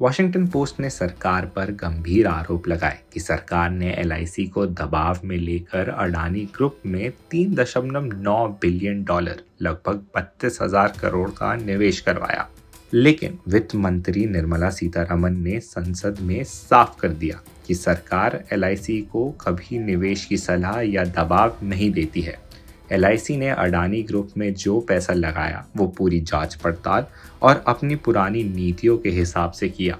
Washington post ने सरकार पर गंभीर आरोप लगाए कि सरकार ने एलआईसी को दबाव में लेकर अडानी ग्रुप में $3.9 बिलियन लगभग 32,000 करोड़ का निवेश करवाया। लेकिन वित्त मंत्री निर्मला सीतारमन ने संसद में साफ कर दिया कि सरकार एलआईसी को कभी निवेश की सलाह या दबाव नहीं देती है। एलआईसी ने अडानी ग्रुप में जो पैसा लगाया वो पूरी जांच पड़ताल और अपनी पुरानी नीतियों के हिसाब से किया।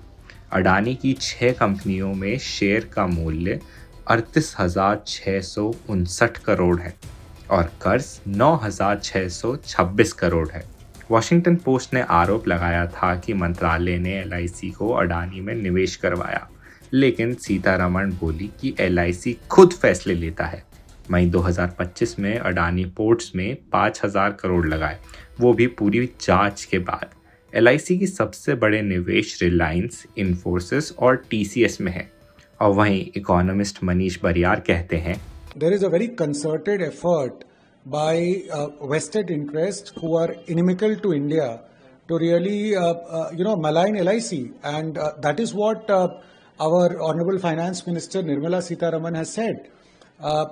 अडानी की 6 कंपनियों में शेयर का मूल्य 38,659 करोड़ है और कर्ज 9,626 करोड़ है। वॉशिंगटन पोस्ट ने आरोप लगाया था कि मंत्रालय ने एलआईसी को अडानी में निवेश करवाया, लेकिन सीतारमण बोली कि एलआईसी खुद फैसले लेता है। मई 2025 में अडानी पोर्ट्स में 5,000 करोड़ लगाए, वो भी पूरी जांच के बाद। एलआईसी की सबसे बड़े निवेश रिलायंस, इन्फोसिस और टीसीएस में है। और वहीं इकोनॉमिस्ट मनीष बरियार कहते हैं, There is a very concerted effort by vested interests who are inimical to India to really malign LIC, and that is what our Honorable Finance Minister Nirmala Sitharaman has said.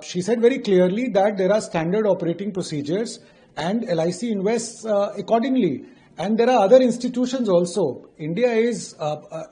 She said very clearly that there are standard operating procedures and LIC invests accordingly. And there are other institutions also. India is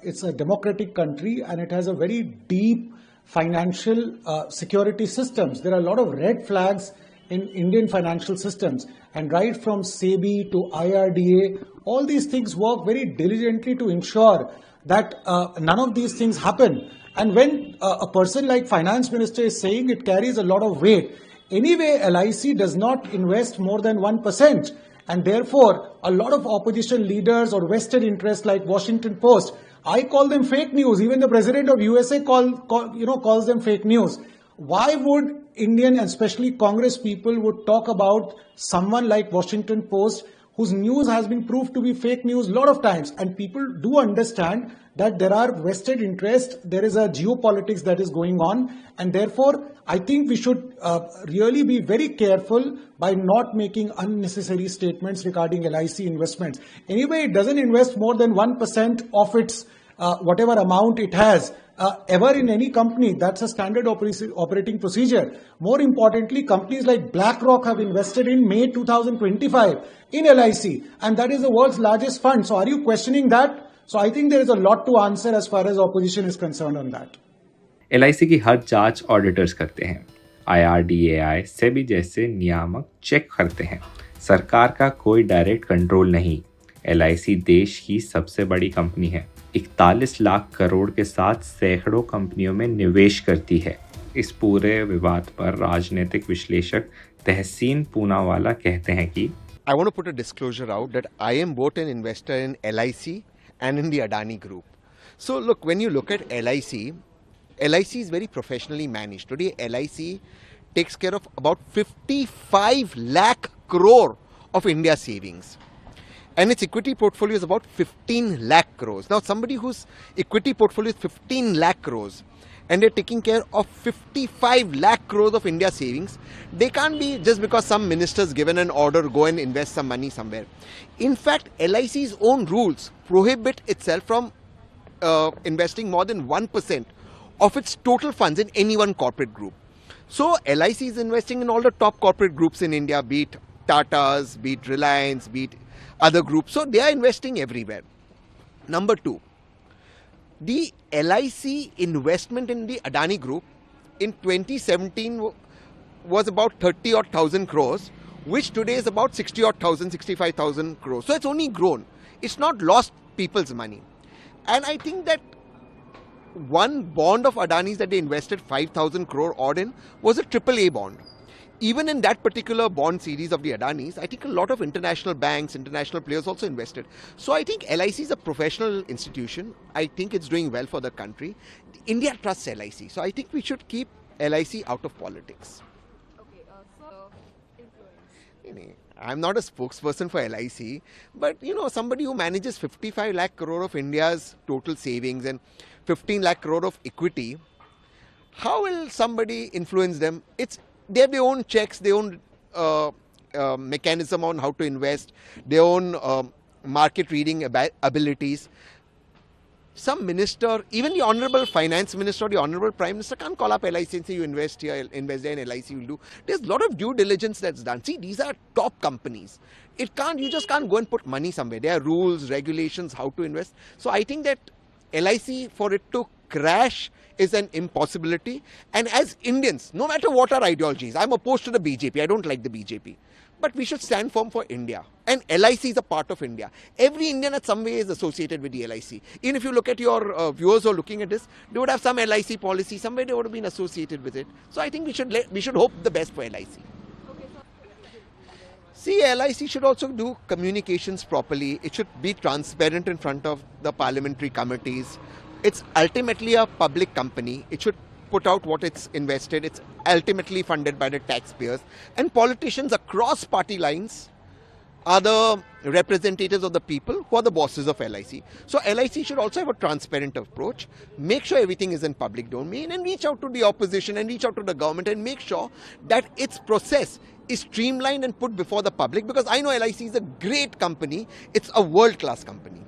it's a democratic country and it has a very deep financial security systems. There are a lot of red flags in Indian financial systems, and right from SEBI to IRDA, all these things work very diligently to ensure that none of these things happen. And when a person like finance minister is saying, it carries a lot of weight. Anyway, LIC does not invest more than 1%. And therefore, a lot of opposition leaders or vested interests like Washington Post, I call them fake news. Even the president of USA calls them fake news. Why would Indian and especially Congress people would talk about someone like Washington Post whose news has been proved to be fake news a lot of times? And people do understand that there are vested interests, there is a geopolitics that is going on, and therefore I think we should really be very careful by not making unnecessary statements regarding LIC investments. Anyway, it doesn't invest more than 1% of its whatever amount it has ever in any company. That's a standard operating procedure. More importantly, companies like BlackRock have invested in May 2025 in LIC, and that is the world's largest fund. So are you questioning that? So I think there is a lot to answer as far as opposition is concerned on that. LIC की हर जांच auditors करते हैं। IRDAI, SEBI जैसे नियामक check करते हैं। सरकार का कोई डायरेक्ट कंट्रोल नहीं। एलआईसी देश की सबसे बड़ी कंपनी है। 41 लाख करोड़ के साथ सैकड़ों कंपनियों में निवेश करती है। इस पूरे विवाद पर राजनीतिक विश्लेषक तहसीन पूनावाला कहते हैं कि I want to put a disclosure out that I am both an investor in LIC and in the Adani group. So look, when you look at LIC is very professionally managed. Today LIC takes care of about 55 lakh crore of India's savings. And its equity portfolio is about 15 lakh crores. Now somebody whose equity portfolio is 15 lakh crores and they're taking care of 55 lakh crores of India's savings, they can't be just because some minister's given an order, go and invest some money somewhere. In fact, LIC's own rules prohibit itself from investing more than 1% of its total funds in any one corporate group. So LIC is investing in all the top corporate groups in India, be it Tata's, be it Reliance, be it other groups. So they are investing everywhere. Number two, the LIC investment in the Adani group in 2017 was about 30,000 crores, which today is about 65,000 crores. So it's only grown. It's not lost people's money. And I think that one bond of Adani's that they invested 5,000 crore odd in was a AAA bond. Even in that particular bond series of the Adani's, I think a lot of international banks, international players also invested. So I think LIC is a professional institution. I think it's doing well for the country. India trusts LIC. So I think we should keep LIC out of politics. Okay, so influence. I'm not a spokesperson for LIC, but somebody who manages 55 lakh crore of India's total savings and 15 lakh crore of equity, how will somebody influence them? They have their own checks, their own mechanism on how to invest, their own market reading abilities. some minister, even the honorable finance minister or the honorable prime minister can't call up LIC and say you invest here, invest there, and LIC will do. There's a lot of due diligence that's done. See, these are top companies. You just can't go and put money somewhere. There are rules, regulations, how to invest. So I think that LIC, for it to crash, is an impossibility. And as Indians, no matter what our ideologies, I'm opposed to the BJP. I don't like the BJP. But we should stand firm for India. And LIC is a part of India. Every Indian at some way is associated with the LIC. Even if you look at your viewers who are looking at this, they would have some LIC policy, somewhere they would have been associated with it. So I think we should hope the best for LIC. See, LIC should also do communications properly. It should be transparent in front of the parliamentary committees. It's ultimately a public company. It should put out what it's invested. It's ultimately funded by the taxpayers. And politicians across party lines are the representatives of the people who are the bosses of LIC. So LIC should also have a transparent approach, make sure everything is in public domain, and reach out to the opposition and reach out to the government and make sure that its process is streamlined and put before the public, because I know LIC is a great company. It's a world-class company.